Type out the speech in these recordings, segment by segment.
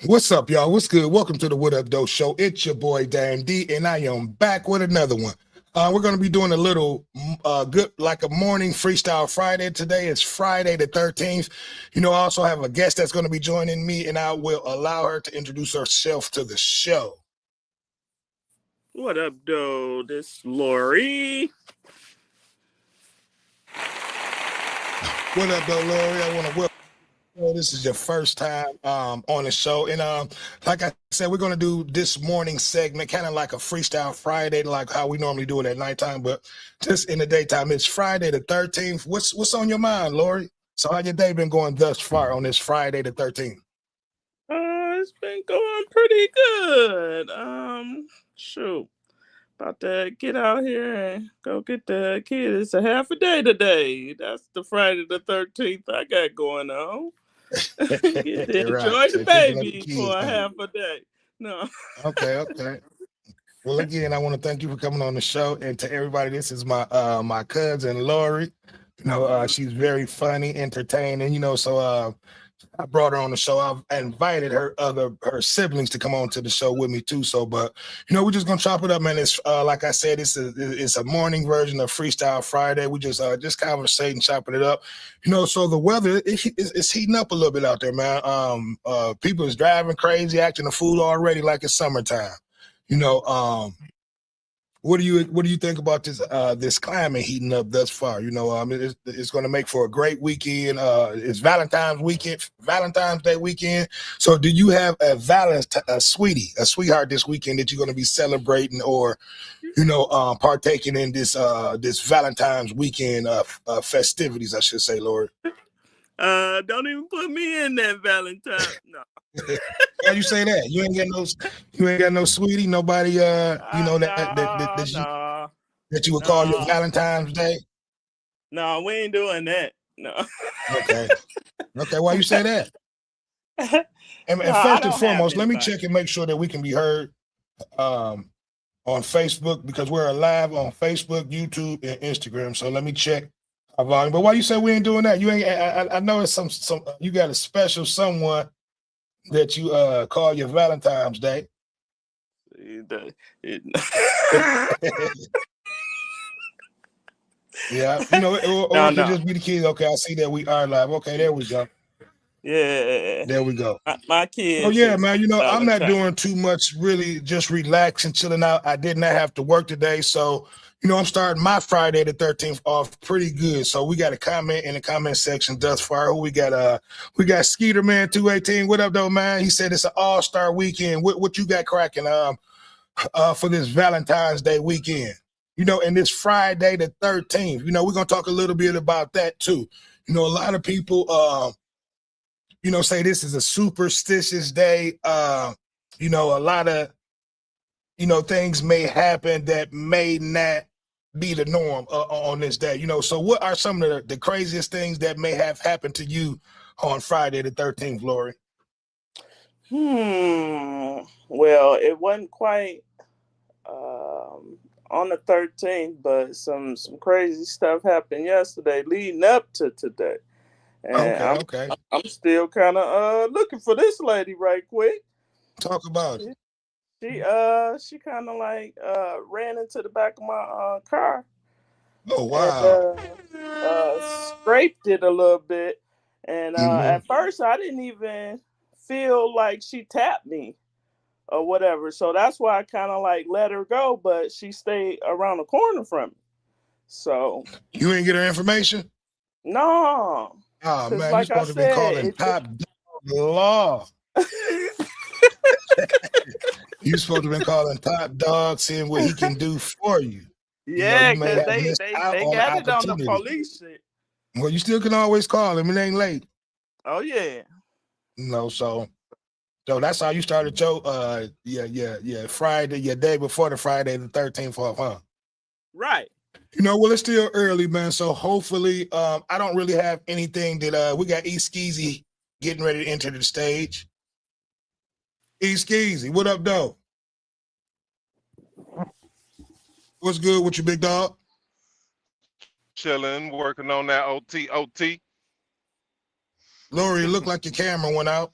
What's up, y'all? What's good? Welcome to the What Up Doe Show. It's your boy Dan D, and I am back with another one. We're going to be doing a little good, like a morning freestyle Friday. Today is Friday the 13th. I also have a guest that's going to be joining me, and I will allow her to introduce herself to the show. What up, though? This Lori. What up, though, Lori? I want to welcome. This is your first time on the show, and like I said, we're gonna do this morning segment, kind of like a freestyle Friday, like how we normally do it at nighttime, but just in the daytime. It's Friday the 13th. What's on your mind, Lori? So how your day been going thus far on this Friday the 13th? It's been going pretty good. Shoot. About to get out here and go get the kid. It's a half a day today. That's the Friday the 13th I got going on. Get to Right. enjoy So the picking up the baby kids. for a half a day. No. Okay. Well, again, I want to thank you for coming on the show, and to everybody, this is my cousin Lori. She's very funny, entertaining. So I brought her on the show. I've invited her siblings to come on to the show with me too. So, but we're just gonna chop it up, man. It's like I said, it's a morning version of Freestyle Friday. We just conversating, chopping it up. So the weather it's heating up a little bit out there, man. People is driving crazy, acting a fool already like it's summertime. You know, what do you think about this climate heating up thus far? It's going to make for a great weekend. It's Valentine's Day weekend. So, do you have a sweetheart this weekend that you're going to be celebrating, or partaking in this Valentine's weekend festivities? I should say, Lord. Don't even put me in that Valentine. No. Why you say that? You ain't got no sweetie, nobody. That you would call your Valentine's Day. No, we ain't doing that. No. Okay. Why you say that? And first and foremost, let me check and make sure that we can be heard on Facebook, because we're live on Facebook, YouTube, and Instagram. So let me check our volume. But why you say we ain't doing that? You ain't. I know it's some. You got a special someone that you call your Valentine's Day. Yeah, or it could just be the kids. Okay, I see that we are live. Okay, there we go. Yeah, there we go. My kids. Oh yeah, man. I'm not doing too much. Really, just relaxing, chilling out. I did not have to work today, so I'm starting my Friday the 13th off pretty good. So we got a comment in the comment section thus far. We got Skeeter Man 218. What up, though, man? He said it's an all-star weekend. What you got cracking for this Valentine's Day weekend? And this Friday the 13th. We're gonna talk a little bit about that too. A lot of people say this is a superstitious day. A lot of things may happen that may not be the norm on this day. So what are some of the craziest things that may have happened to you on Friday the 13th, Lori? Well, it wasn't quite on the 13th, but some crazy stuff happened yesterday leading up to today. And okay. I'm still kind of looking for this lady right quick. Talk about it. She kind of like ran into the back of my car. Oh wow! And, scraped it a little bit, and at first I didn't even feel like she tapped me or whatever. So that's why I kind of like let her go, but she stayed around the corner from me. So you ain't get her information? No. Oh man, like you're supposed to be calling Top Law. You're supposed to be calling Top Dog, seeing what he can do for you. Yeah, because they got it on the police shit. Well, you still can always call him. It ain't late. Oh yeah. So that's how you started your Friday, your day before the Friday the 13th off, huh? Right. Well, it's still early, man. So hopefully, I don't really have anything that we got. E Skeezy getting ready to enter the stage. E Skeezy, what up, though? What's good with you, big dog? Chilling, working on that OT. Lori, it looked like your camera went out.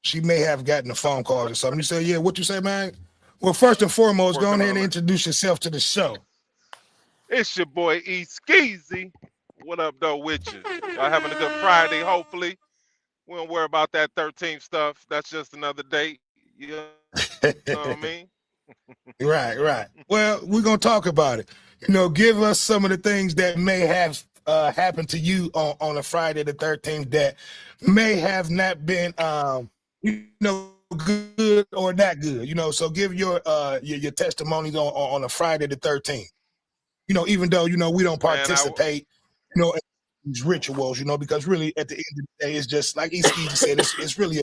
she may have gotten a phone call or something. You say, yeah, what you say, man? Well, first and foremost, go ahead and introduce yourself to the show. It's your boy E Skeezy. What up, though, with you? Y'all having a good Friday, hopefully. We don't worry about that 13th stuff. That's just another date. You know what I mean? Right. Well, we're going to talk about it. Give us some of the things that may have happened to you on a Friday the 13th that may have not been, good or not good. So give your testimonies on a Friday the 13th. Even though, we don't participate, in these rituals, because really at the end of the day, it's just like Easky said, it's really,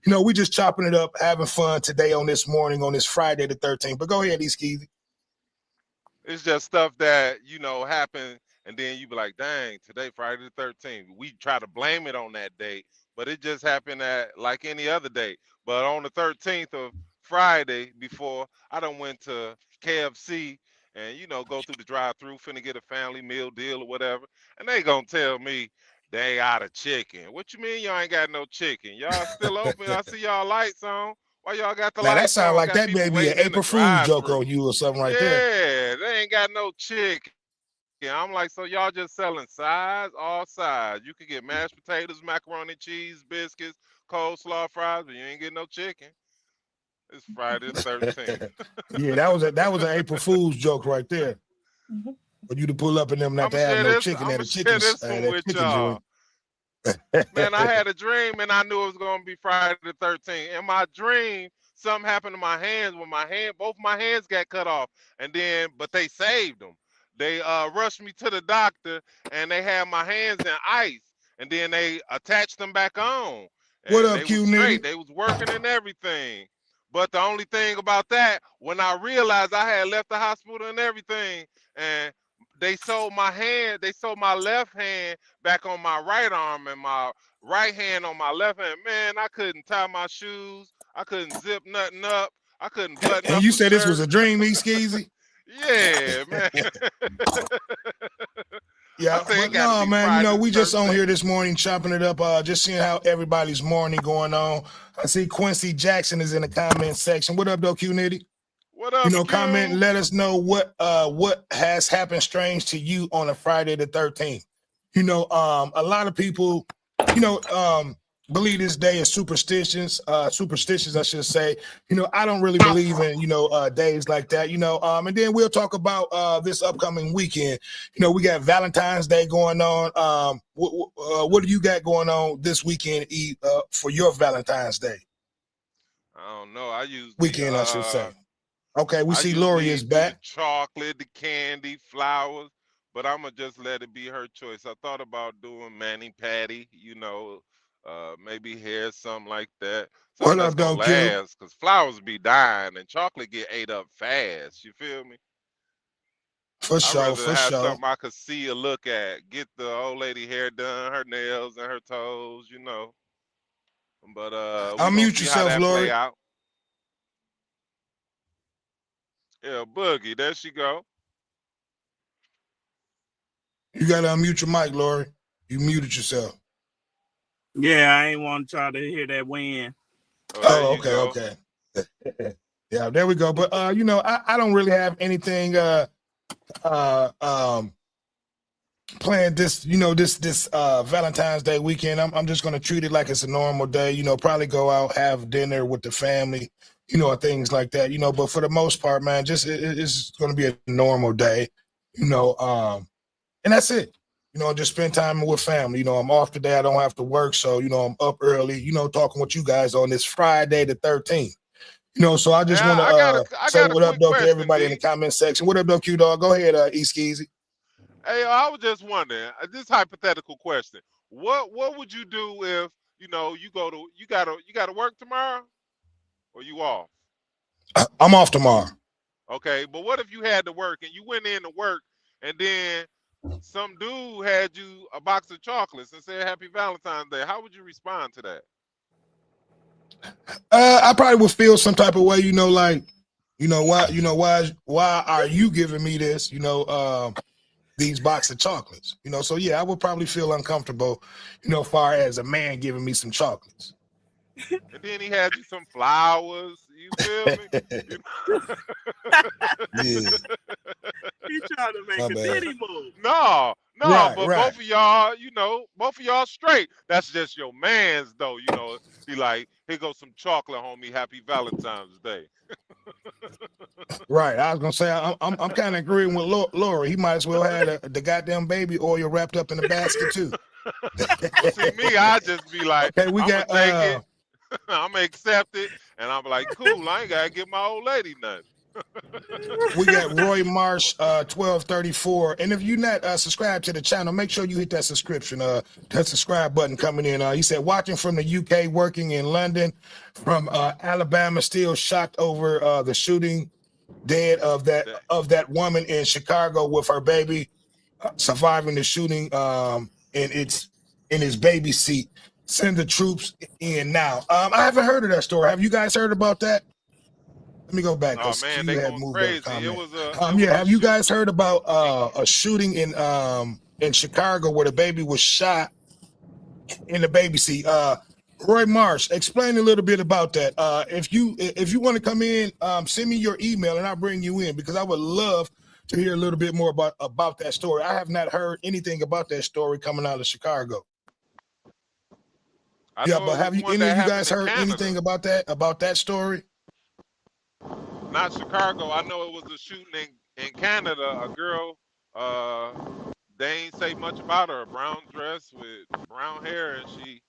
we just chopping it up, having fun today on this morning, on this Friday the 13th. But go ahead, Easky. It's just stuff that, happened, and then you be like, dang, today, Friday the 13th. We try to blame it on that date, but it just happened at like any other day. But on the 13th of Friday before, I done went to KFC and, go through the drive-thru, finna get a family meal deal or whatever, and they gonna tell me they out of chicken. What you mean y'all ain't got no chicken? Y'all still open? I see y'all lights on. Why y'all got the Now that lights sound on? like Got that people may be an waiting in the April Fool's joke drive-thru. on you or something right there. Yeah, they ain't got no chicken. I'm like, so y'all just selling sides, all sides. You can get mashed potatoes, macaroni, cheese, biscuits, coleslaw, fries, but you ain't getting no chicken. It's Friday the 13th. Yeah, that was an April Fool's joke right there. For you to pull up and them not to have no chicken at a chicken y'all. joint. Man, I had a dream and I knew it was gonna be Friday the 13th. In my dream, something happened to my hands when both my hands got cut off, but they saved them. They rushed me to the doctor and they had my hands in ice, and then they attached them back on. And What up, they Q was straight. Nitty? They was working and everything. But the only thing about that, when I realized I had left the hospital and everything, and they sewed my left hand back on my right arm and my right hand on my left hand. Man, I couldn't tie my shoes. I couldn't zip nothing up. I couldn't button And up you a said this was shirt. a dream, Skeezy? Yeah, man. Yeah, but no, man, Friday we just on 13th. here this morning chopping it up, just seeing how everybody's morning going on. I see Quincy Jackson is in the comment section. What up, though, Q Nitty? What up, Q? Comment and let us know what has happened strange to you on a Friday the 13th. A lot of people, believe this day is superstitious, I should say. I don't really believe in, days like that, and then we'll talk about this upcoming weekend. We got Valentine's Day going on. What do you got going on this weekend, for your Valentine's Day? I don't know. I should say. Okay, we see Lori is back. The chocolate, the candy, flowers, but I'm going to just let it be her choice. I thought about doing mani-pedi, maybe hair, something like that. Something that's going to last, because flowers be dying and chocolate get ate up fast. You feel me? For sure, I'd rather have something I could see or look at. Get the old lady hair done, her nails and her toes, But unmute yourself, Lori. Yeah, Boogie, there she go. You gotta unmute your mic, Lori. You muted yourself. Yeah, I ain't want to try to hear that wind. Oh, okay. Yeah, there we go. But I don't really have anything planned this Valentine's Day weekend. I'm just gonna treat it like it's a normal day, probably go out, have dinner with the family, things like that, but for the most part, man, it's gonna be a normal day, and that's it. Just spend time with family. I'm off today. I don't have to work. So, I'm up early, talking with you guys on this Friday the 13th. So I just want to say what up, though, to everybody in the comment section. What up, though, Q-Dog? Go ahead, Skeezy. Hey, I was just wondering, this hypothetical question. What would you do if, you gotta work tomorrow? Or you off? I'm off tomorrow. Okay, but what if you had to work and you went in to work and then some dude had you a box of chocolates and said Happy Valentine's Day? How would you respond to that? I probably would feel some type of way, why are you giving me this, these box of chocolates, so yeah, I would probably feel uncomfortable, far as a man giving me some chocolates. And then he had you some flowers. You feel me? You Yeah, He trying to make my a bad. Diddy move. no, no, Right, but right. both of y'all, both of y'all straight. That's just your man's though, He like, here goes some chocolate, homie. Happy Valentine's Day. Right. I was gonna say I'm kind of agreeing with Laura. He might as well have the goddamn baby oil wrapped up in the basket too. See me, I just be like, Okay, we I'm gonna got take it, I'm gonna accept it, and I'm like, cool. I ain't gotta give my old lady nothing. Roy Marsh 1234. And if you're not subscribed to the channel, make sure you hit that subscription, that subscribe button coming in. He said watching from the UK, working in London, from Alabama, still shocked over the shooting dead of That- that woman in Chicago with her baby surviving the shooting in his baby seat. Send the troops in now. I haven't heard of that story. Have you guys heard about that? Let me go back Oh because man, Q they had going moved up a crazy. It comment. was a it was Yeah, a have you guys shooting. heard about a shooting in Chicago where the baby was shot in the baby seat? Roy Marsh, explain a little bit about that. If you want to come in, send me your email and I'll bring you in because I would love to hear a little bit more about that story. I have not heard anything about that story coming out of Chicago. I Yeah, know but it was have you one any that of you happened guys in heard Canada, anything about that story? not Chicago. I know it was a shooting in Canada. A girl, they ain't say much about her. A brown dress with brown hair, and she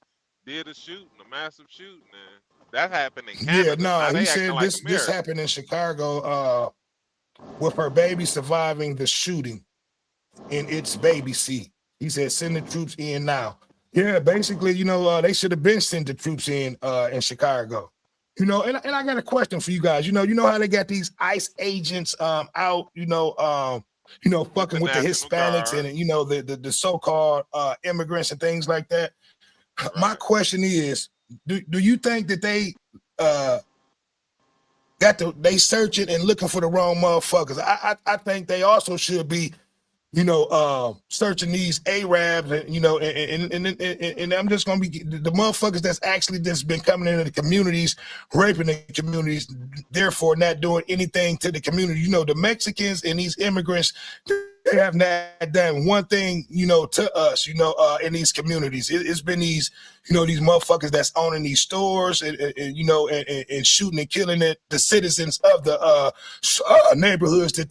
did a shooting, a massive shooting, and that happened in Yeah, Canada. no, Now he they acting said like this America. happened in Chicago with her baby surviving the shooting in its baby seat. He said, send the troops in now. Yeah, basically, they should have been sent the troops in Chicago. And I got a question for you guys. You know how they got these ICE agents out, With the fucking with the National Hispanics Guard, and the so-called immigrants and things like that. My right? question is, do you think that they uh they searching and looking for the wrong motherfuckers? I think they also should be searching these Arabs and and I'm just gonna be the motherfuckers that's actually just been coming into the communities, raping the communities, therefore not doing anything to the community. The Mexicans and these immigrants, they have not done one thing, to us, in these communities. It's been these motherfuckers that's owning these stores and shooting and killing the citizens of the neighborhoods that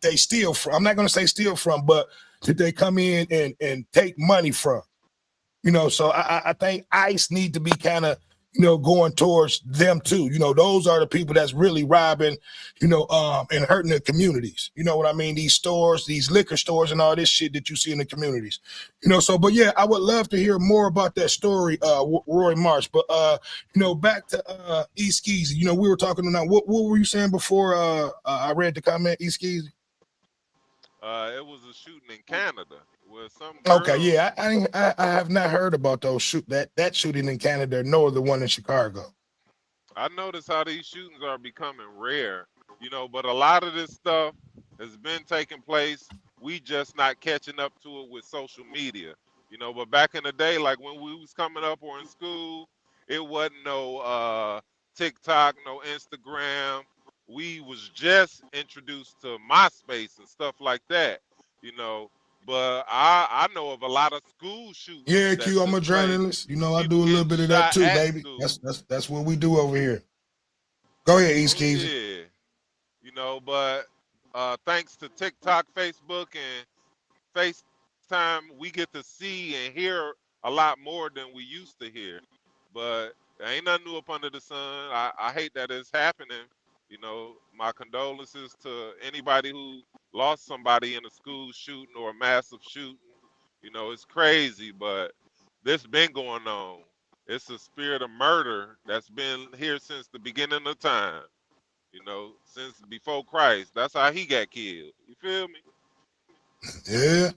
they steal from. I'm not going to say steal from, but that they come in and take money from. So I think ICE need to be kind of going towards them too. Those are the people that's really robbing, and hurting the communities. You know what I mean? These stores, these liquor stores, and all this shit that you see in the communities. So but yeah, I would love to hear more about that story, Roy Marsh. But back to East Skeezy. We were talking about what were you saying before? I read the comment, East Skeezy. It was a shooting in Canada where some Okay, girl. yeah, I have not heard about that shooting in Canada, nor the one in Chicago. I notice how these shootings are becoming rare, but a lot of this stuff has been taking place. We just not catching up to it with social media, but back in the day, like when we was coming up or in school, it wasn't no TikTok, no Instagram. We was just introduced to MySpace and stuff like that, you know. But I know of a lot of school shootings Yeah, that Q, I'm took a place, journalist. I do people a little getting bit of that shot too, at baby. school. That's what we do over here. Go ahead, East Oh Keezy. yeah, but thanks to TikTok, Facebook, and FaceTime, we get to see and hear a lot more than we used to hear. But there ain't nothing new up under the sun. I hate that it's happening. My condolences to anybody who lost somebody in a school shooting or a massive shooting. It's crazy, but this been going on. It's a spirit of murder that's been here since the beginning of time. Since before Christ. That's how he got killed. You feel me? Yeah.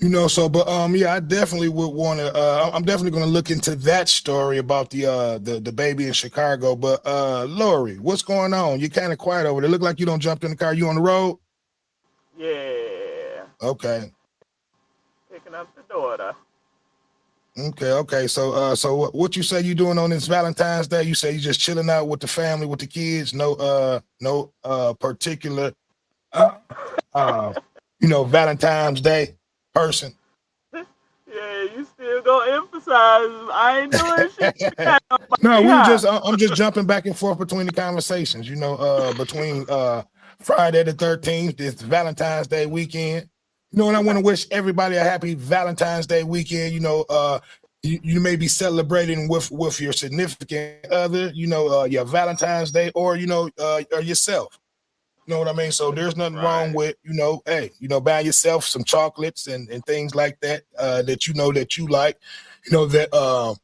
But yeah, I definitely would want to I'm definitely going to look into that story about the baby in Chicago. But Lori, what's going on? You're kind of quiet over there. Look like you don't jump in the car. You on the road? Yeah. Okay. Picking up the daughter. Okay. So what you say you doing on this Valentine's Day? You say you just chilling out with the family, with the kids. No particular, uh, uh, Valentine's Day person. Yeah, you still gonna emphasize I ain't doing shit. No, Hot. I'm just jumping back and forth between the conversations. Between Friday the 13th, it's Valentine's Day weekend. And I want to wish everybody a happy Valentine's Day weekend. You may be celebrating with your significant other, your Valentine's Day, or or yourself. You know what I mean? So there's nothing wrong Right. with, hey, buy yourself some chocolates and things like that that that you like, that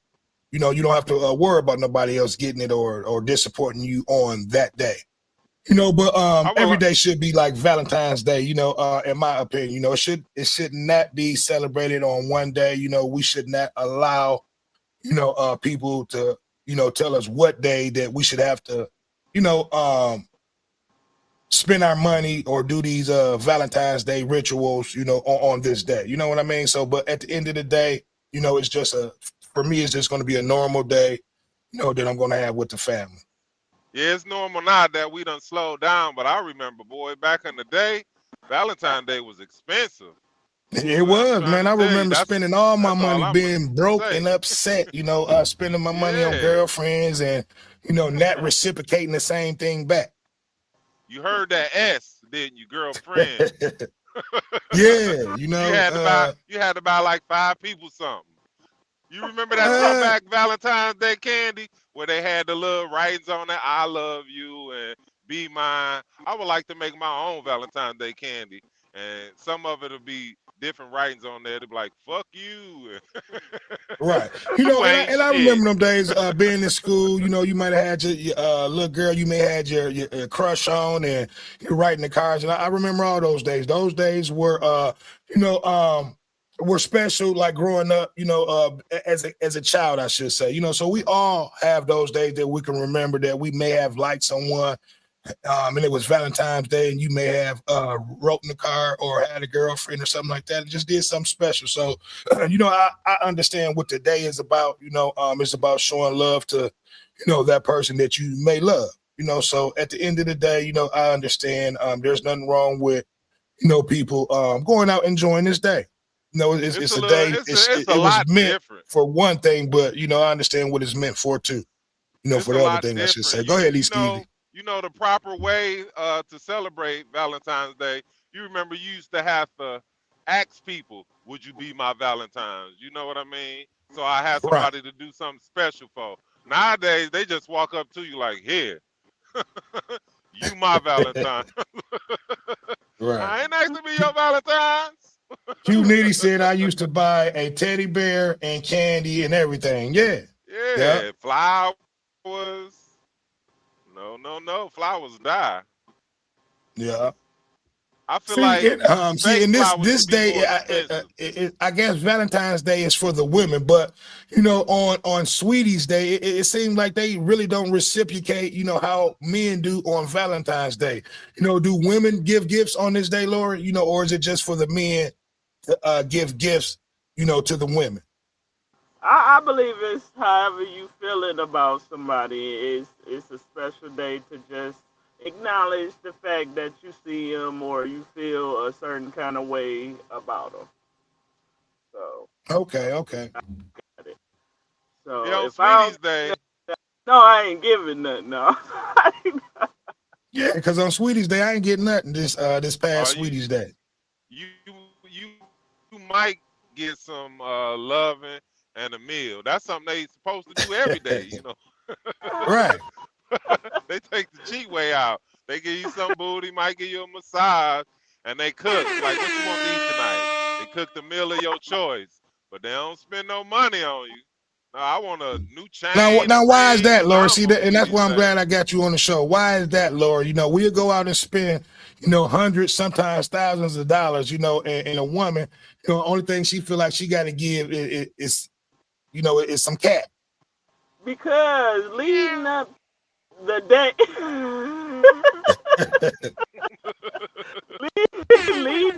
you don't have to worry about nobody else getting it or disappointing you on that day. But I every will. day should be like Valentine's Day, in my opinion. It should not be celebrated on one day. We should not allow, people to, tell us what day that we should have to, spend our money or do these Valentine's Day rituals, on this day. You know what I mean? So, but at the end of the day, it's just for me, it's just going to be a normal day, that I'm going to have with the family. Yeah, it's normal now that we done slowed down, but I remember, boy, back in the day, Valentine's Day was expensive. It What I'm was, trying man. to I tell you, remember spending all my that's all money I'm gonna being broke say. and upset, spending my money on Yeah, girlfriends and, not reciprocating the same thing back. you heard that S, didn't you, girlfriend? Yeah, You had to buy like 5 people something. You remember that uh, throwback Valentine's Day candy where they had the little writings on it, I love you and be mine. I would like to make my own Valentine's Day candy. And some of it'll be different writings on there to be like, fuck you. right. You And ain't I shit. remember them days being in school, you might have had your little girl you may have had your crush on and you're writing the cards. And I remember all those days. Those days were special, like growing up, as a child, I should say. So we all have those days that we can remember that we may have liked someone. And it was Valentine's Day, and you may have wrote in the card or had a girlfriend or something like that, and just did something special. So, I understand what the day is about. It's about showing love to, that person that you may love. So at the end of the day, I understand. There's nothing wrong with, people going out enjoying this day. It's A a little, day. it's a It was lot meant different. for one thing, but I understand what it's meant for too. It's For a the other lot thing, I should say. different. Go ahead, Lee Stevie. You know the proper way to celebrate Valentine's Day. You remember you used to have to ask people, "Would you be my Valentine's?" You know what I mean? So I had Right. somebody to do something special for. Nowadays, they just walk up to you like, "Here, you my Valentine." Right. I ain't nice to be your Valentine's. Q Nitty said I used to buy a teddy bear and candy and everything. Yeah. Yeah, flowers. No. Flowers die. Yeah. I feel like In fake flowers this would be day, more expensive. I guess Valentine's Day is for the women, but on Sweetie's Day, it seems like they really don't reciprocate, how men do on Valentine's Day. Do women give gifts on this day, Lori? Or is it just for the men to give gifts, to the women? I believe it's however you feeling about somebody. It's a special day to just acknowledge the fact that you see them or you feel a certain kind of way about them. So Okay. so Yeah, on if I Sweetie's Day, no, I ain't giving nothing. No. Yeah, because on Sweetie's Day, I ain't getting nothing this past Sweetie's Day. you might get some loving and a meal. That's something they supposed to do every day. Right. They take the cheat way out. They give you some booty, might give you a massage, and they cook. Like, what you want to eat tonight? They cook the meal of your choice, but they don't spend no money on you. No, I want a new chain. Now, why is that, Laura? See that, that, and that's why I'm glad I got you on the show. Why is that, Laura? We'll go out and spend, hundreds, sometimes thousands of dollars, and a woman, the only thing she feel like she got to give is some cat. Because leading up the day, leading,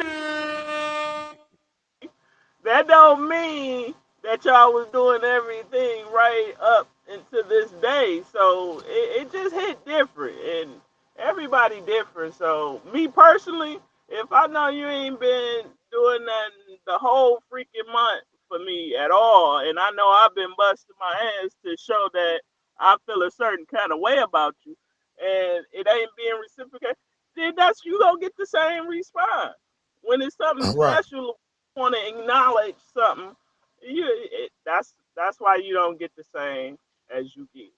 that don't mean that y'all was doing everything right up into this day. So it just hit different, and everybody different. So me personally, if I know you ain't been doing that the whole freaking month for me at all, and I know I've been busting my ass to show that I feel a certain kind of way about you, and it ain't being reciprocated, then that's you gonna get the same response. When it's something Right. special, want to acknowledge something, that's why you don't get the same as you get,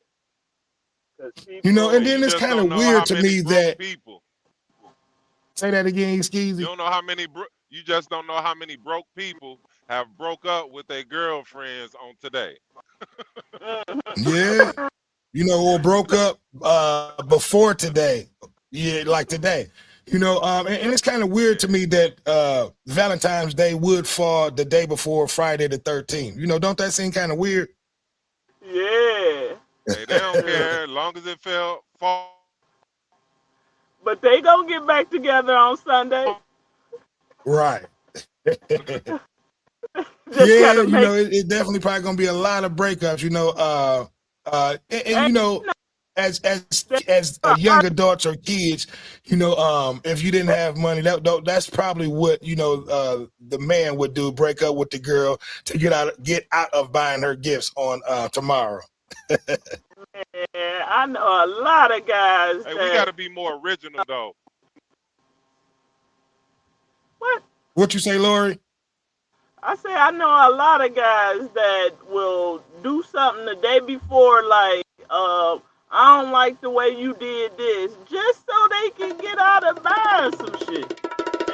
because And You then people. it's just kind don't of know how weird to many me broke that people. say that again, You Skeezy. don't know how many. You just don't know how many broke people have broke up with their girlfriends on today. Yeah. Or broke up before today. Yeah, like today. And it's kind of weird to me that Valentine's Day would fall the day before Friday the 13th. Don't that seem kind of weird? Yeah, Hey, they don't yeah. care as long as it fell fall. But they gonna get back together on Sunday. Right. Just Yeah, gotta make. it definitely probably gonna be a lot of breakups, and And as a young adults or kids, if you didn't have money, that's probably what the man would do: break up with the girl to get out of buying her gifts on tomorrow. I know a lot of guys Hey, we got that to be more original though. what What you say, Lori? I say. I know a lot of guys that will do something the day before, like I don't like the way you did this, just so they can get out of buying some shit.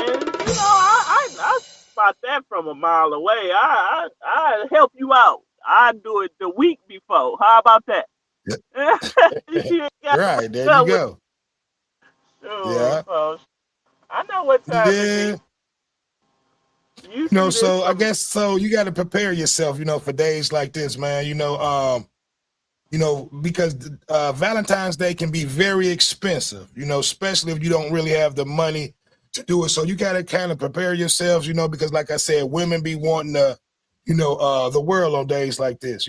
And I spot that from a mile away. I help you out. I do it the week before. How about that? Yeah. You ain't got to Right, there break you up with go. sure. Yeah. So I know what time it Yeah. is. You see this So I from guess so you got to prepare yourself, for days like this, man. Because Valentine's Day can be very expensive, especially if you don't really have the money to do it. So you got to kind of prepare yourselves, because like I said, women be wanting the world on days like this.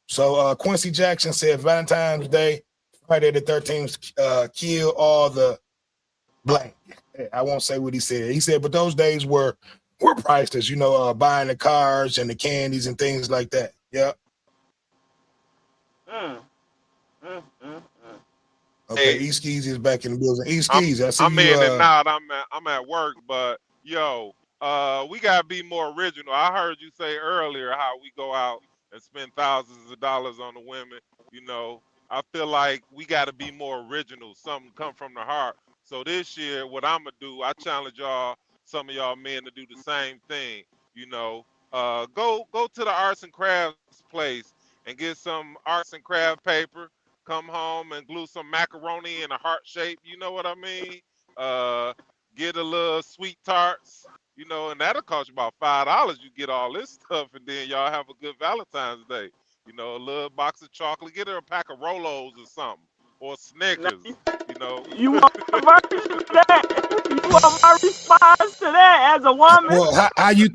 So Quincy Jackson said Valentine's Day, Friday the 13th, kill all the blank. I won't say what he said. He said, but those days were priceless, buying the cars and the candies and things like that. Yeah. mm, mm. Okay, Hey, East Keys is back in the building. East I'm Keys, I see I'm you. in and out. I'm at work, but yo, we gotta be more original. I heard you say earlier how we go out and spend thousands of dollars on the women. You know, I feel like we gotta be more original. Something come from the heart. So this year, what I'm gonna do, I challenge y'all, some of y'all men, to do the same thing. You know, go to the arts and crafts place and get some arts and craft paper, come home and glue some macaroni in a heart shape. You know what I mean? Uh, get a little sweet tarts. And that'll cost you about $5. You get all this stuff, and then y'all have a good Valentine's Day. A little box of chocolate. Get her a pack of Rolos or something, or Now, Snickers. You know, you want my version of that? You want my response to that as a woman? Well, how you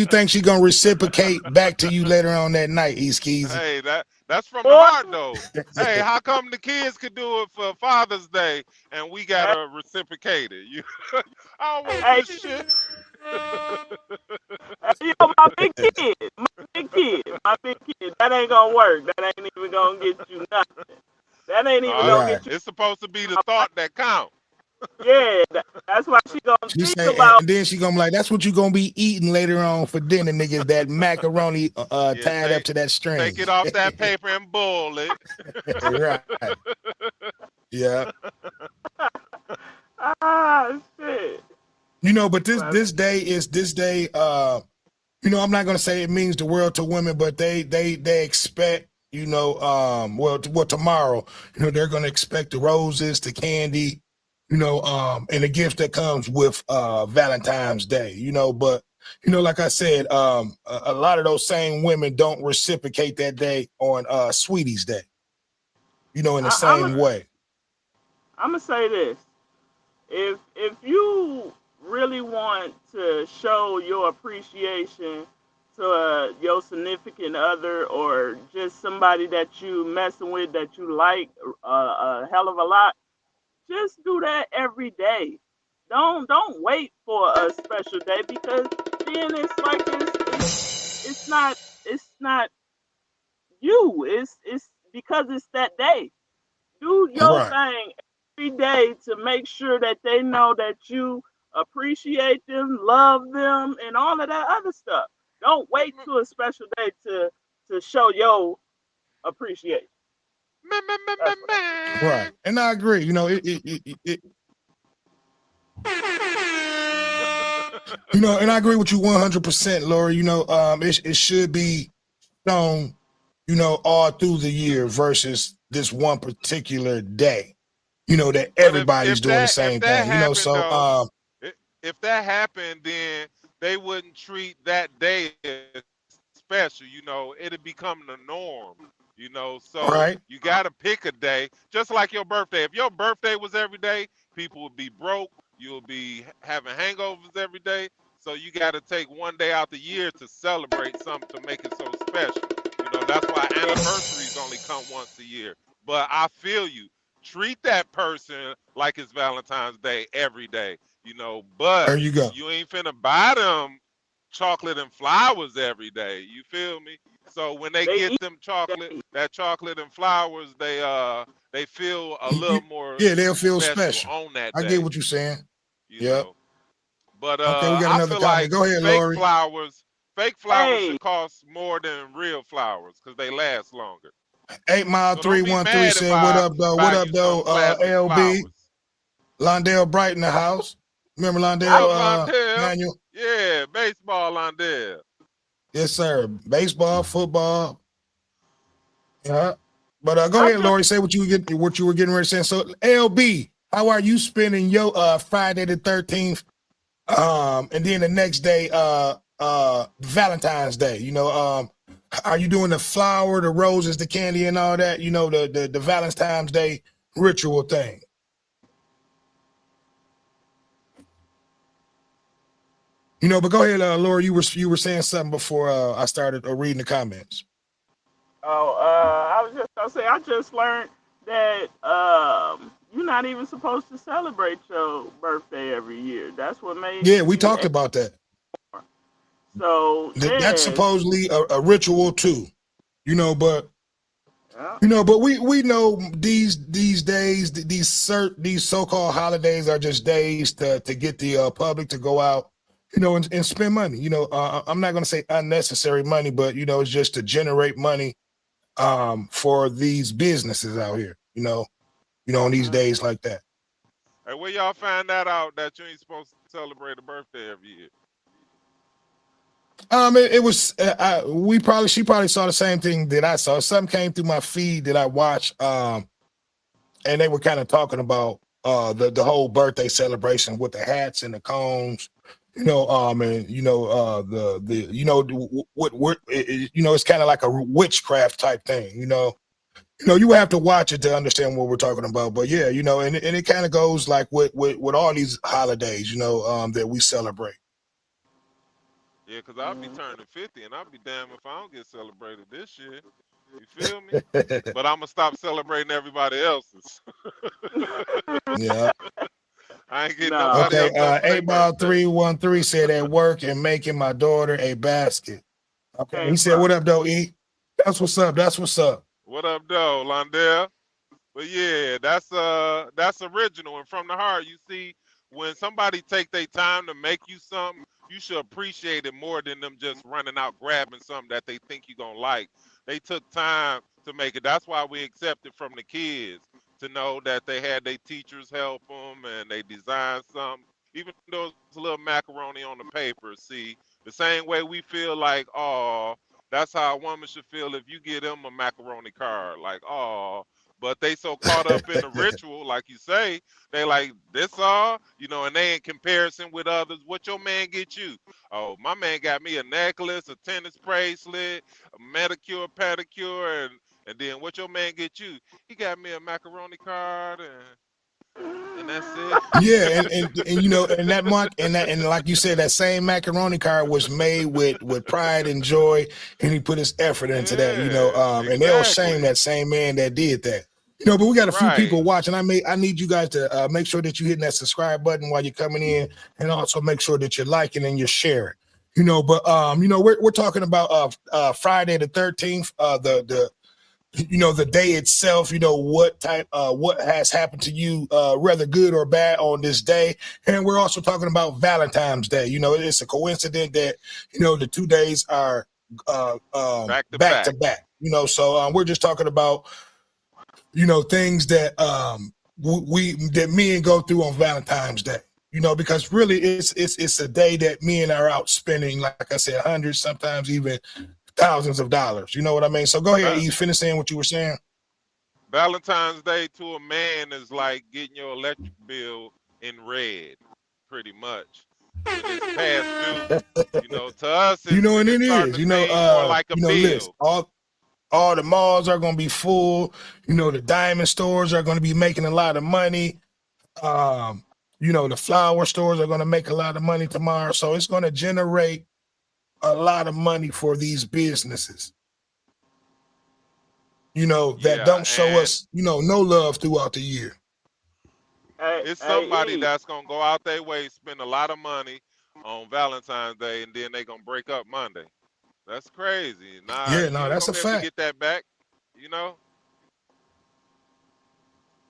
think she gonna reciprocate back to you later on that night, East Keys? hey, that's from the Boy, heart though. Hey, how come the kids could do it for Father's Day and we gotta reciprocate it? I don't want hey, this shit. my big kid. That ain't gonna work. That ain't even gonna get you nothing. That ain't even No, gonna Right. get you. it's supposed to be the thought that count. Yeah, that's why she gonna She think say, about. and then she gonna be like, "That's what you gonna be eating later on for dinner, niggas. That macaroni Yeah, tied up to that take string." it off that paper and boil it. Right. Yeah. Shit. But this Well, this day. I'm not gonna say it means the world to women, but they expect. Well, tomorrow, they're gonna expect the roses, the candy, and the gift that comes with Valentine's Day. But like I said, a lot of those same women don't reciprocate that day on Sweetie's Day. In the I'm same way. gonna say this. If you really want to show your appreciation to your significant other or just somebody that you messing with that you like a hell of a lot, just do that every day. Don't wait for a special day because then it's like it's not you. It's because it's that day. Do your Right. thing every day to make sure that they know that you appreciate them, love them, and all of that other stuff. Don't wait to a special day to show your appreciation. Man, man, man, man, That's what Right. man. And I agree. You know, you know, and I agree with you 100%, Lori. You know, it should be shown, you know, all through the year versus this one particular day. You know that But everybody's doing the if same that thing. You know, happened so though, i- if that happened, then they wouldn't treat that day as special. You know, it'd become the norm. You know, so right, you got to pick a day, just like your birthday. If your birthday was every day, people would be broke. You'll be having hangovers every day. So you got to take one day out the year to celebrate something to make it so special. You know, that's why anniversaries only come once a year. But I feel you, treat that person like it's Valentine's Day every day, you know, but there you go. you ain't finna buy them chocolate and flowers every day. You feel me? So when they they get eat them chocolate, that chocolate and flowers, they feel a You- little you- more yeah, they'll feel special special. on that I get day, what you're saying. you Yep. know. But Okay, we got I another feel comment. like Go ahead, fake Lori. flowers, fake flowers hey should cost more than real flowers because they last longer. 8 Mile So don't be 313 mad if said, "What I up, though? buy What up, you though? some plastic LB flowers. Londale Bright in the house. Remember What I Londale up, Londell? Manuel? Yeah, baseball, Londell. Yes, sir. Baseball, football. Yeah. But go I ahead, just Lori. Say what you were getting ready to say. So, LB, how are you spending your Friday the 13th? And then the next day, Valentine's Day. You know, are you doing the flower, the roses, the candy, and all that? You know, the Valentine's Day ritual thing. You know, but go ahead, Laura. You were saying something before I started reading the comments. I was just gonna say I just learned that you're not even supposed to celebrate your birthday every year. That's what made Yeah, we you talked about that. so That's yes. supposedly a ritual too. You know, but Yeah. but we know these days these so-called holidays are just days to get the public to go out, you know, and spend money. You know, I'm not going to say unnecessary money, but you know, it's just to generate money for these businesses out here. You know, on these Mhm. days like that. Hey, where y'all find that out that you ain't supposed to celebrate a birthday every year? It was she probably saw the same thing that I saw. Something came through my feed that I watched, and they were kind of talking about the whole birthday celebration with the hats and the cones, you know, and you know the you know what you know, it's kind of like a witchcraft type thing, you know. You know, you have to watch it to understand what we're talking about. But yeah, you know, and it kind of goes like with all these holidays, you know, that we celebrate. Yeah, because I'll be Mhm. turning 50 and I'll be damned if I don't get celebrated this year. You feel me? But I'm going to stop celebrating everybody else's. Yeah. I ain't getting No. nobody Okay. else nothing for their Eight ball birthday. 313 said at work and making my daughter a basket. Okay. Hey, He said, "What bro. up, though, E?" That's what's up. That's what's up. What up, though, Londell? But yeah, that's original and from the heart. You see, when somebody take their time to make you something, you should appreciate it more than them just running out grabbing something that they think you gonna like. They took time to make it. That's why we accept it from the kids to know that they had their teachers help them and they designed something. Even though it's a little macaroni on the paper, see, the same way we feel like, oh, that's how a woman should feel if you give them a macaroni card. Like, oh, but they so caught up in the ritual, like you say, they like this all, you know, and they in comparison with others. What your man get you? Oh, my man got me a necklace, a tennis bracelet, a manicure, pedicure, and then what your man get you? He got me a macaroni card, and and that's it. Yeah, and you know, and that mark and like you said, that same macaroni card was made with pride and joy, and he put his effort into that. You know, Yeah, and they'll shame exactly. that same man that did that. You know, but we got a few Right. people watching. I need you guys to make sure that you hitting that subscribe button while you're coming in, and also make sure that you're liking and you're sharing. You know, but you know, we're talking about Friday the 13th, the you know, the day itself, you know, what has happened to you, whether good or bad on this day. And we're also talking about Valentine's Day. You know, it's a coincidence that, you know, the 2 days are Back to back to back. back, you know. So we're just talking about, you know, things that that me and go through on Valentine's Day. You know, because really it's a day that me and are out spending, like I said, hundreds, sometimes even thousands of dollars. You know what I mean? So go ahead, Va- you finish saying what you were saying. Valentine's Day to a man is like getting your electric bill in red, pretty much. When it's past due, you know, to us You know, and it's it starting is, to seem more like a listen, bill. all the malls are gonna be full, you know, the diamond stores are gonna be making a lot of money. Um, you know, the flower stores are gonna make a lot of money tomorrow. So it's gonna generate a lot of money for these businesses, you know, that Yeah, don't show and us, you know, no love throughout the year. it's Hey, somebody E. that's gonna go out their way, spend a lot of money on Valentine's Day, and then they gonna break up Monday. That's crazy. Nah, Yeah, you no, ain't that's a gonna be able to fact. get that back. You know.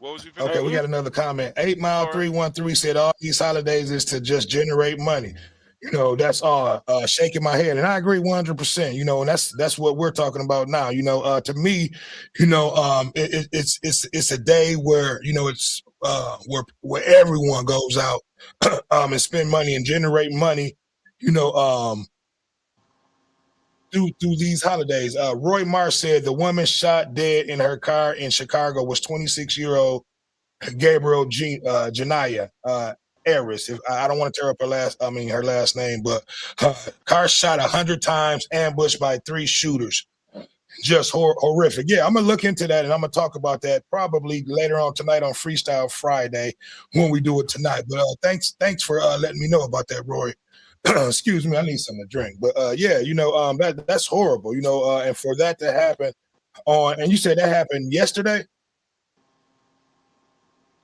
What was you finna Okay, Hey, we say, got another comment. 8 Mile Lauren? 313 said all these holidays is to just generate money. You know, that's all shaking my head. And I agree 100%, you know, and that's what we're talking about now. You know, to me, you know, it's a day where, you know, it's where everyone goes out and spend money and generate money, you know, through these holidays. Roy Mars said the woman shot dead in her car in Chicago was 26-year-old Gabriel Janaya Eris. If I don't want to tear up her last name, but car shot 100 times, ambushed by 3 shooters. Just horrific. Yeah, I'm gonna look into that and I'm gonna talk about that probably later on tonight on Freestyle Friday when we do it tonight. But thanks for letting me know about that, Roy. Excuse me, I need something to drink. But yeah, you know, that's horrible. You know, and for that to happen and you said that happened yesterday.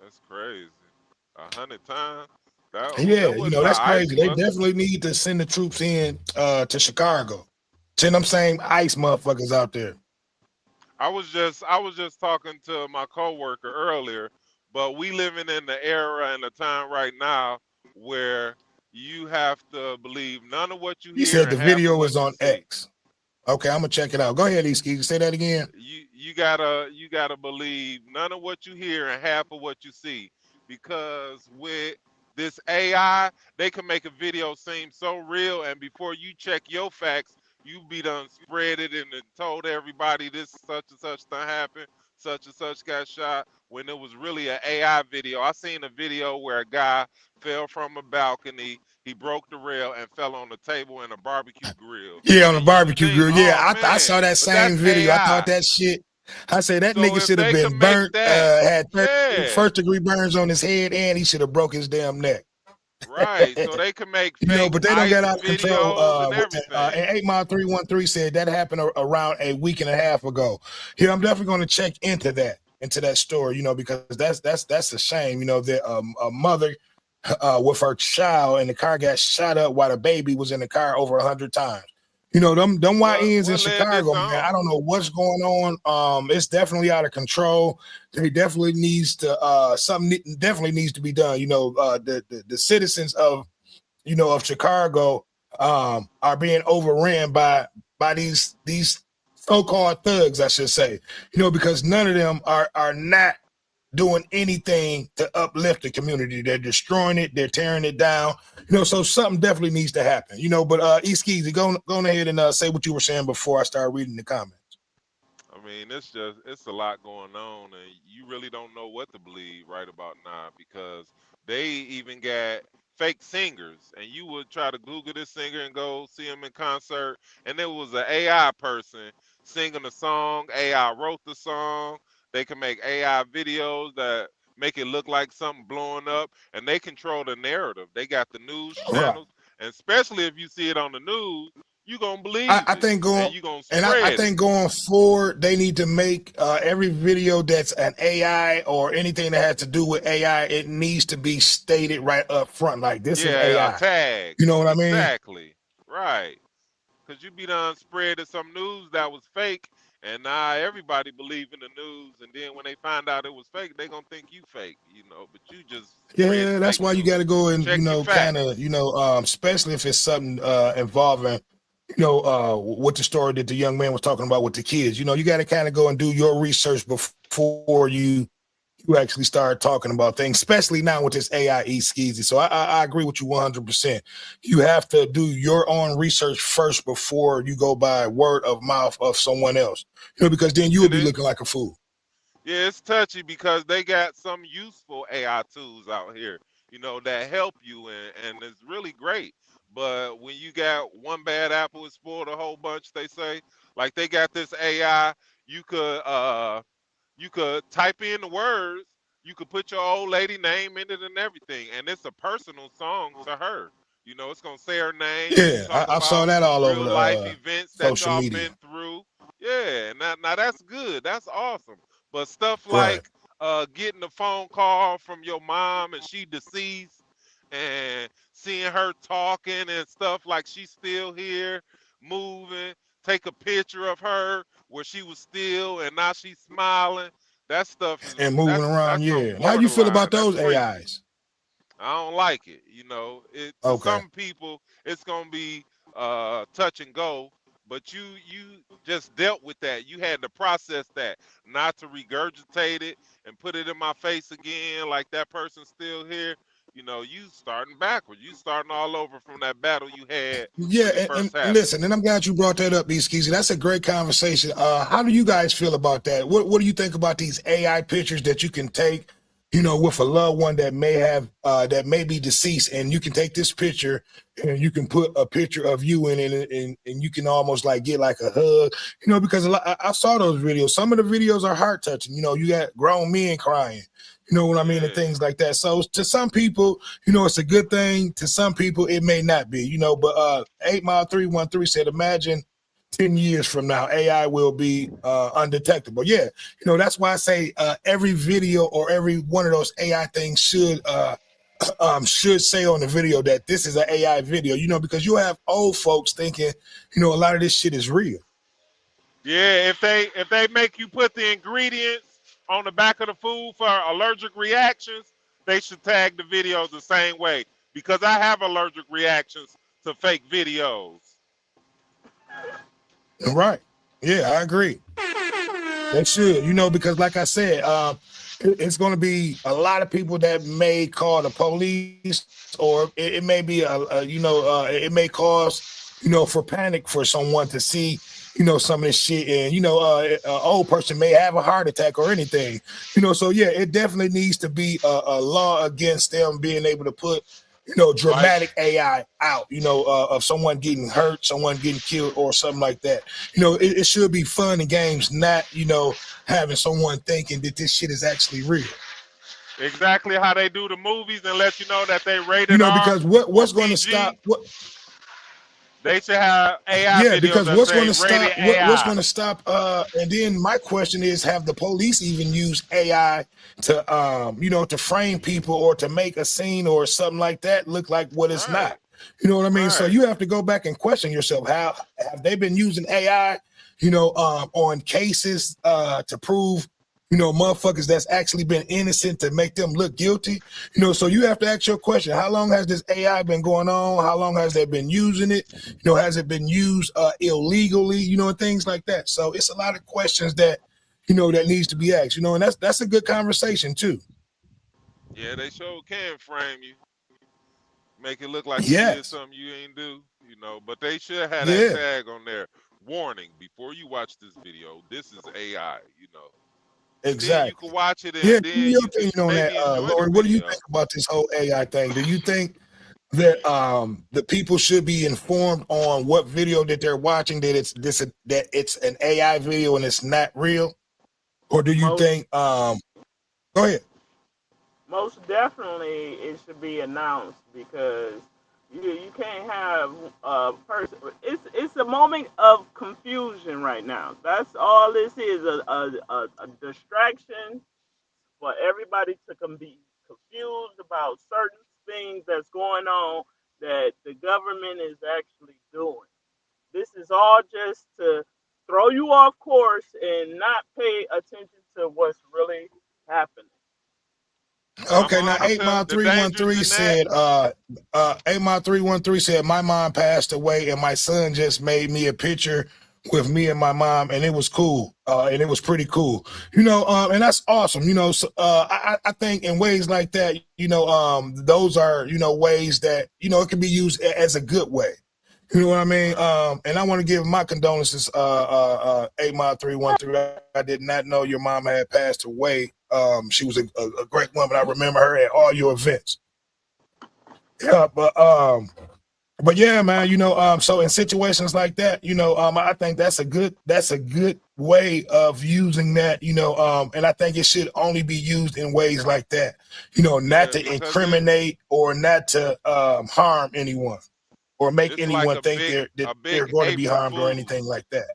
That's crazy. 100 times. That Yeah, you wasn't know, by that's ice, crazy. They was it? definitely need to send the troops in to Chicago. Send them same ICE motherfuckers out there. I was just talking to my coworker earlier, but we living in the era and the time right now where you have to believe none of what you He hear said the and half of video is what you on see. X. Okay, I'm gonna check it out. Go ahead, Eski. Say that again. You gotta believe none of what you hear and half of what you see, because with this AI, they can make a video seem so real, and before you check your facts, you be done spread it and then told everybody this such and such thing happened, such and such got shot, when it was really an AI video. I seen a video where a guy fell from a balcony, he broke the rail and fell on the table in a barbecue grill. Yeah, on the And you would barbecue think, grill. Yeah, oh I saw man, that but same that's video. I thought AI. that shit. I said that So nigga if should have they been can make burnt, that, had yeah, first degree burns on his head, and he should have broke his damn neck. right. So they can make You know, fake but they don't get ice out of control. videos and With that. everything. And 8 Mile 313 said that happened around a week and a half ago. Yeah, I'm definitely going to check into that story. You know, because that's a shame. You know that a mother with her child and the car got shot up while the baby was in the car over 100 times. You know, them What YNs in what led this Chicago, man. I on? don't know what's going on. It's definitely out of control. They definitely needs to something definitely needs to be done. You know, the citizens of of Chicago are being overran by these so-called thugs, I should say. You know, because none of them are not doing anything to uplift the community. They're destroying it, they're tearing it down. You know, so something definitely needs to happen. You know, but Easkeezy, go ahead and say what you were saying before I start reading the comments. I mean, it's a lot going on, and you really don't know what to believe right about now, because they even got fake singers, and you would try to Google this singer and go see him in concert, and there was an AI person singing a song. AI wrote the song. They can make AI videos that make it look like something blowing up, and they control the narrative. They got the news Right. channels, and especially if you see it on the news, you gonna believe I it, think and you gonna I spread it. think going forward, they need to make every video that's an AI or anything that has to do with AI, it needs to be stated right up front, like this is Yeah, AI. tag. You know what I mean? Exactly. Right. Cause you be done spreading some news that was fake, and now everybody believe in the news, and then when they find out it was fake, they gonna think you fake, but you just spreading Yeah, that's fake why you news. got to go and, Check your kind facts. of, especially if it's something involving, what the story that the young man was talking about with the kids. You got to kind of go and do your research before you actually start talking about things, especially now with this AI skeezy. So I agree with you 100%. You have to do your own research first before you go by word of mouth of someone else, because then you will And be looking like a fool. yeah, it's touchy because they got some useful AI tools out here, that help you, and it's really great. But when you got one bad apple, it spoiled a whole bunch. They say, like they got this AI, you could type in the words, you could put your old lady name in it and everything, and it's a personal song to her. It's gonna say her name and Yeah, talk I saw about that all over real the life events that social y'all media. been through. Yeah, now that's good. That's awesome. But stuff Right. like getting a phone call from your mom and she deceased, and seeing her talking and stuff like she's still here, moving, take a picture of her where she was still and now she's smiling. That stuff is And moving around, that's some yeah. How you feel borderline. about That's those freaky. AIs? I don't like it. To Okay. some people, it's gonna be touch and go. But you just dealt with that. You had to process that, not to regurgitate it and put it in my face again like that person's still here. You starting backwards. You starting all over from that battle you had Yeah, when it and first happened. listen, and I'm glad you brought that up, B Skeezy. That's a great conversation. How do you guys feel about that? What do you think about these AI pictures that you can take, with a loved one that may be deceased, and you can take this picture and you can put a picture of you in it, and you can almost like get like a hug, because I saw those videos. Some of the videos are heart touching. You got grown men crying. You know what I mean, and Yeah. things like that. So to some people, it's a good thing. To some people, it may not be, but 8 Mile 313 said, imagine 10 years from now, AI will be undetectable. Yeah, that's why I say every video or every one of those AI things should say on the video that this is an AI video, because you have old folks thinking, a lot of this shit is real. Yeah, if they make you put the ingredients on the back of the food for allergic reactions, they should tag the videos the same way, because I have allergic reactions to fake videos. Right. Yeah, I agree. They should, because like I said, it's going to be a lot of people that may call the police, or it may be it may cause, for panic for someone to see, some of this shit, and an old person may have a heart attack or anything, So yeah, it definitely needs to be a law against them being able to put, Like, dramatic AI out, of someone getting hurt, someone getting killed, or something like that. It should be fun and games, not, having someone thinking that this shit is actually real. exactly how they do the movies and let you know that they rated R Because or what's going to stop PG. what They should have AI yeah, videos because that what's going say to rated stop what's AI. going to stop and then my question is, have the police even used AI to to frame people or to make a scene or something like that look like what it's Right, not? You know what I mean? So right. you have to go back and question yourself. How have they been using AI, on cases to prove, motherfuckers that's actually been innocent to make them look guilty? So you have to ask your question. How long has this AI been going on? How long has they been using it? Has it been used illegally? And things like that. So it's a lot of questions that, that needs to be asked, and that's a good conversation too. Yeah, they sure can frame you, make it look like you did Yes. something you ain't do, but they should have that Yeah, tag on there. Warning, before you watch this video, this is AI, and then you can exactly. watch it Yeah, and give me then your you can opinion on that, maybe enjoy the Lori. What do you think video. about this whole AI thing? Do you think that the people should be informed on what video that they're watching, that it's an AI video and it's not real? Or do you Most think go ahead. most definitely it should be announced because you can't have a person. It's a moment of confusion right now. That's all this is, a distraction for everybody to be confused about certain things that's going on that the government is actually doing. This is all just to throw you off course and not pay attention to what's really happening. Okay, now I'm 8 telling Mile the dangers 313 in that. said, 8 Mile 313 said, my mom passed away and my son just made me a picture with me and my mom, and it was cool. And it was pretty cool, and that's awesome. So, I think in ways like that, those are, ways that, it can be used as a good way. You know what I mean? Right. And I want to give my condolences, 8 Mile 313. I did not know your mom had passed away. She was a great woman. I remember her at all your events. Yeah, but yeah, man, so in situations like that, I think that's a good way of using that, and I think it should only be used in ways like that, not Yeah, to because incriminate or not to harm anyone or make it's like anyone think a they're big going to be April harmed or anything Fool's. like that.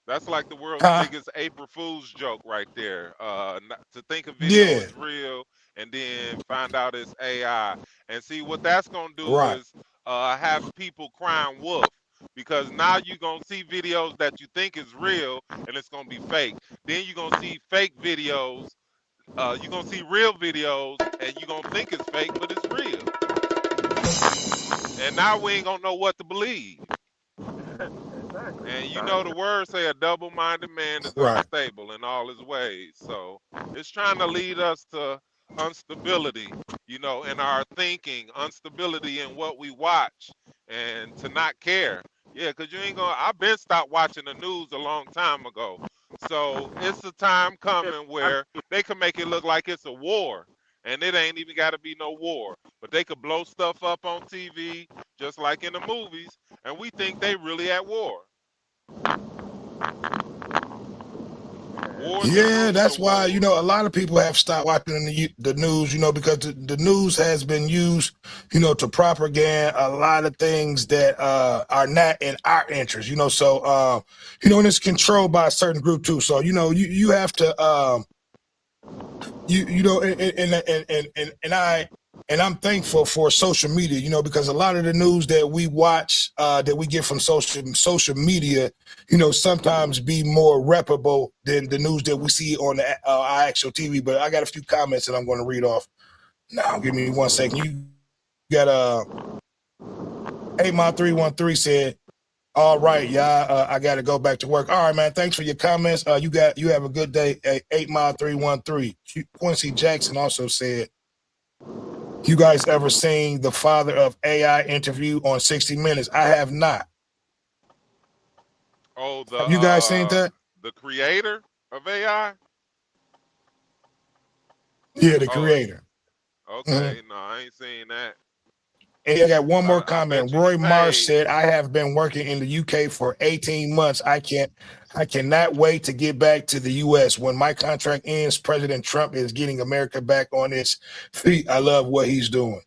That's like the world's Huh? biggest April Fool's joke right there. To think a video Yeah, is real and then find out it's AI. And see what that's gonna do right. is have people crying wolf because now you're gonna see videos that you think is real and it's gonna be fake. Then you're gonna see fake videos. You're gonna see real videos and you're gonna think it's fake, but it's real. And now we ain't gonna know what to believe. Exactly. And you know the words say a double-minded man is Right. unstable in all his ways. So it's trying to lead us to instability, in our thinking, instability in what we watch, and to not care. Yeah, because you ain't gonna. I've been stopped watching the news a long time ago. So it's a time coming I where they can make it look like it's a war. And it ain't even got to be no war. But they could blow stuff up on TV, just like in the movies, and we think they really at war. Wars and Yeah, rumors that's of why, war. a lot of people have stopped watching the news, because the news has been used, to propagate a lot of things that are not in our interest, so, and it's controlled by a certain group too. So, you have to, and I'm thankful for social media, because a lot of the news that we watch, that we get from social media, sometimes be more reputable than the news that we see on our actual TV. But I got a few comments that I'm going to read off now. Give me 1 second. You got 8 Mile 313 said, all right, yeah, I got to go back to work. All right, man. Thanks for your comments. You have a good day. 8 Mile 313. Quincy Jackson also said, you guys ever seen the father of AI interview on 60 Minutes? I have not. Oh, Have you guys seen that? the creator of AI. Yeah, the Oh, creator. Mm-hmm. okay. No, I ain't seen that. And I got one more I bet comment. you he Roy Marsh paid. said, I have been working in the UK for 18 months. I cannot wait to get back to the US. When my contract ends, President Trump is getting America back on its feet. I love what he's doing.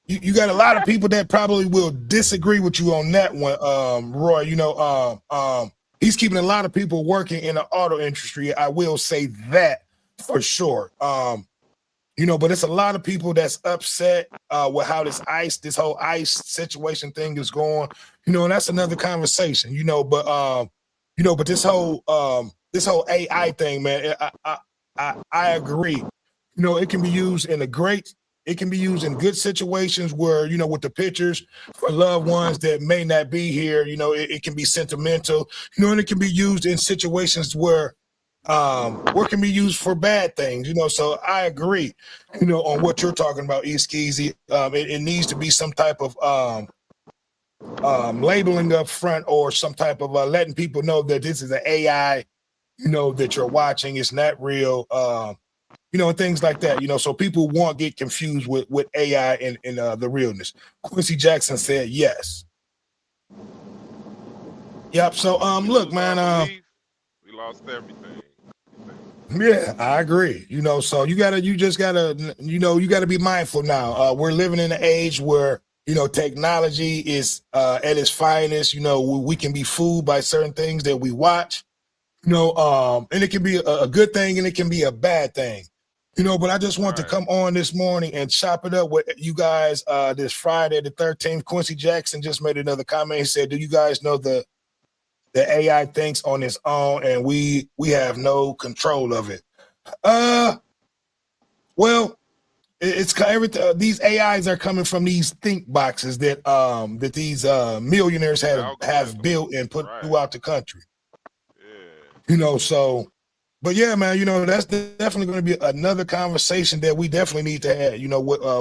You got a lot of people that probably will disagree with you on that one, Roy. He's keeping a lot of people working in the auto industry. I will say that for sure. But it's a lot of people that's upset with how this whole ICE situation thing is going. And that's another conversation. But this whole AI thing, man, I agree. It can be used it can be used in good situations where, with the pictures for loved ones that may not be here, it can be sentimental, and it can be used in situations where it can be used for bad things, so I agree, on what you're talking about, East Keezy. It needs to be some type of labeling up front or some type of letting people know that this is an AI, that you're watching. It's not real. And things like that, so people won't get confused with AI and the realness. Quincy Jackson said yes. Yep. So We look, lose our man, belief, we lost everything. Yeah, I agree. So you just gotta, you gotta be mindful now. We're living in an age where, technology is at its finest. We can be fooled by certain things that we watch, and it can be a good thing and it can be a bad thing. But I just want to Right. come on this morning and chop it up with you guys this Friday the 13th. Quincy Jackson just made another comment. He said, do you guys know the AI thinks on its own and we have no control of it? Well, it's everything. These AIs are coming from these think boxes that these millionaires The have algorithm. built and put Right. throughout the country. Yeah. So, but yeah, man, that's definitely going to be another conversation that we definitely need to have.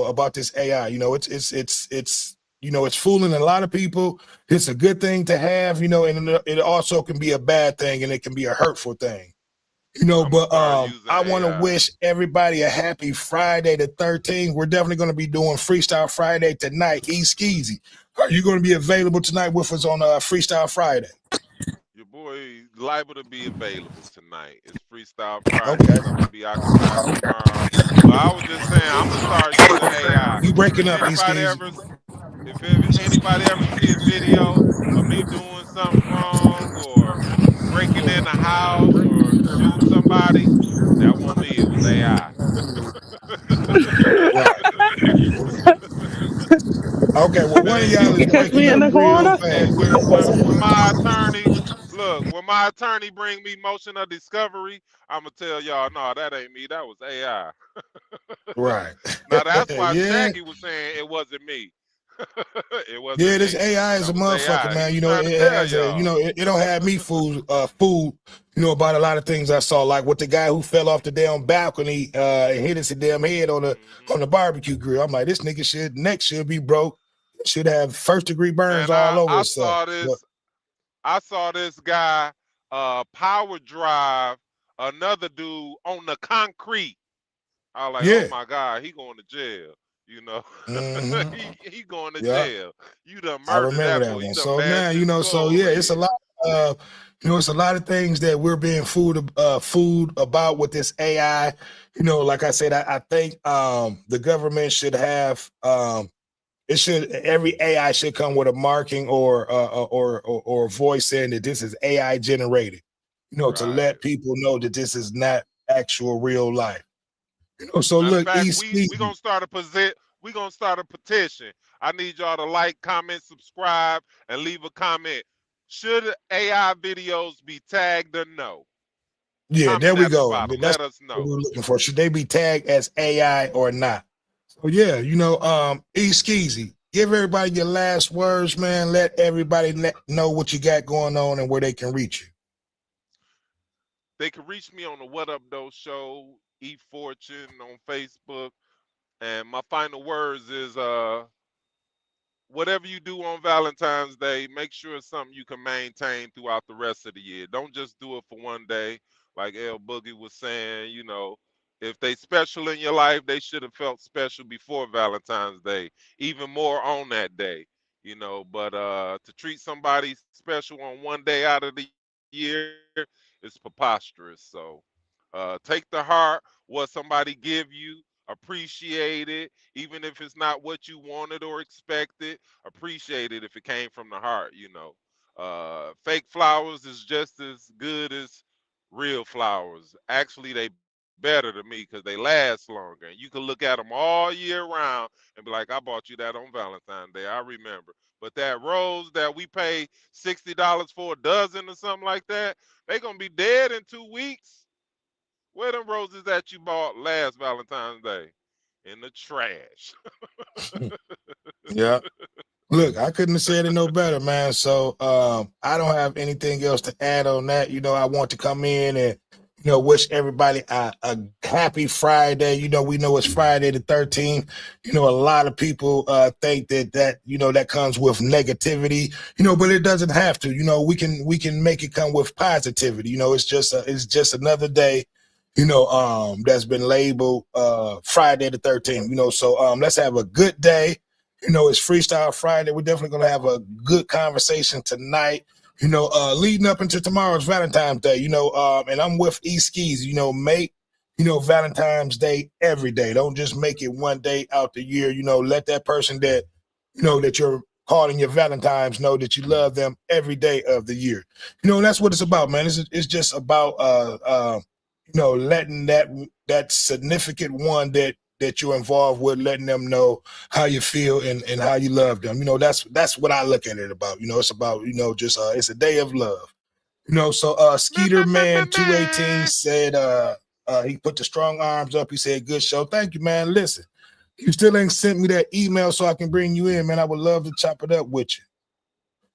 About this AI. It's fooling a lot of people. It's a good thing to have, and it also can be a bad thing, and it can be a hurtful thing. I'm gonna But start using I want to AI. wish everybody a happy Friday the 13th. We're definitely going to be doing Freestyle Friday tonight. Skeezy, are you going to be available tonight with us on Freestyle Friday? Your boy liable to be available tonight. It's Freestyle Friday. Okay. I'm gonna be occupied tomorrow. But I was just saying, I'm gonna start using AI. You breaking up, If anybody ever see a video of me doing something wrong or breaking in the house or shooting somebody, that wasn't me. It was AI. Okay, well, That one of ain't y'all me. is Catch me breaking in up the real corner. fast. When my attorney bring me motion of discovery, I'ma tell y'all, no, that ain't me. That was AI. Right. Now that's why Yeah. Shaggy was saying it wasn't me. It wasn't Yeah, this me. AI is That a was motherfucker, AI. He man. was trying to It tell has y'all. it don't have me fooled, about a lot of things I saw, like with the guy who fell off the damn balcony and hit his damn head on Hmm. the barbecue grill. I'm like, this nigga neck should be broke, should have first degree burns Man, all over I himself. saw But this. I saw this guy power drive another dude on the concrete. I was like, oh yeah. my God, he going to jail. You know, Hmm. he going to Yeah. jail. You done I murdered remember that that boy. You one. done So now, bashed his so skull yeah, it's a in. lot it's a lot of things that we're being fooled about with this AI. Like I said, I think the government should have every AI should come with a marking or a voice saying that this is AI generated, to Right. let people know that this is not actual real life. So Matter of look, fact, East we gonna start a we gonna start a petition. I need y'all to like, comment, subscribe, and leave a comment. Should AI videos be tagged or no? yeah, there Comment we at the go. bottom. That's Let us what know. we're looking for. Should they be tagged as AI or not? So yeah, Skeezy, give everybody your last words, man. Let everybody know what you got going on and where they can reach you. They can reach me on the What Up Though Show, E Fortune on Facebook. And my final words is whatever you do on Valentine's Day, make sure it's something you can maintain throughout the rest of the year. Don't just do it for one day. Like L Boogie was saying, if they special in your life, they should have felt special before Valentine's Day, even more on that day, But to treat somebody special on one day out of the year is preposterous. So take to heart what somebody give you, appreciate it, even if it's not what you wanted or expected. Appreciate it if it came from the heart. Fake flowers is just as good as real flowers. Actually, they better to me because they last longer. And you can look at them all year round and be like, I bought you that on Valentine's Day. I remember. But that rose that we pay $60 for a dozen or something like that, they gonna be dead in 2 weeks. Where them roses that you bought last Valentine's Day? In the trash. Yeah. Look, I couldn't have said it no better, man. So I don't have anything else to add on that. I want to come in and wish everybody a happy Friday. We know it's Friday the 13th. A lot of people think that that comes with negativity. But it doesn't have to. We can make it come with positivity. It's just another day. That's been labeled Friday the 13th. So let's have a good day. It's Freestyle Friday. We're definitely going to have a good conversation tonight. You know, leading up into tomorrow's Valentine's Day, you know, and I'm with E-Skis, you know, make, you know, Valentine's Day every day. Don't just make it one day out the year. You know, let that person that, you know, that you're calling your Valentine's know that you love them every day of the year. You know, and that's what it's about, man. It's just about, you know, letting that significant one that you're involved with, letting them know how you feel and how you love them. You know, that's what I look at it about. You know, it's about, you know, just it's a day of love. You know, so Skeeter Man 218 said he put the strong arms up. He said, good show. Thank you, man. Listen, you still ain't sent me that email so I can bring you in, man. I would love to chop it up with you.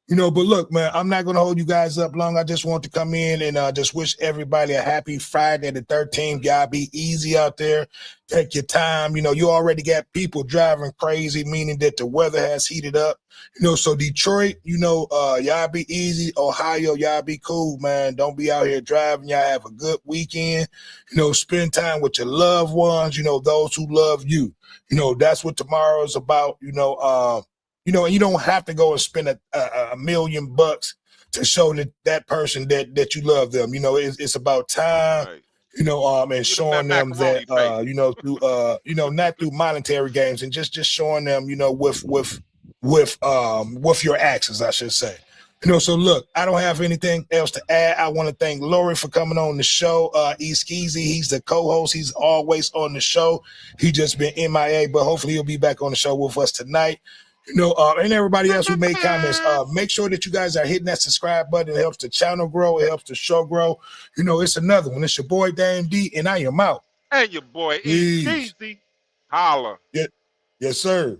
You know, but look, man, I'm not going to hold you guys up long. I just want to come in and just wish everybody a happy Friday the 13th. Y'all be easy out there. Take your time. You know, you already got people driving crazy, meaning that the weather has heated up. You know, so Detroit, you know, y'all be easy. Ohio, y'all be cool, man. Don't be out here driving. Y'all have a good weekend. You know, spend time with your loved ones, you know, those who love you. You know, that's what tomorrow is about, you know, and you don't have to go and spend a $1 million to show that person that you love them. You know, it's about time, right. You know, and showing them that, you know, through, you know, not through monetary gains and just showing them, you know, with your actions, I should say. You know, so look, I don't have anything else to add. I want to thank Lori for coming on the show. E-Skeezy, he's the co-host. He's always on the show. He just been MIA, but hopefully he'll be back on the show with us tonight. You know, and everybody else who made comments, make sure that you guys are hitting that subscribe button. It helps the channel grow. It helps the show grow. You know, it's another one. It's your boy, Dame D, and I am out. And your boy, E-Skeezy. Holla. Yeah. Yes, sir.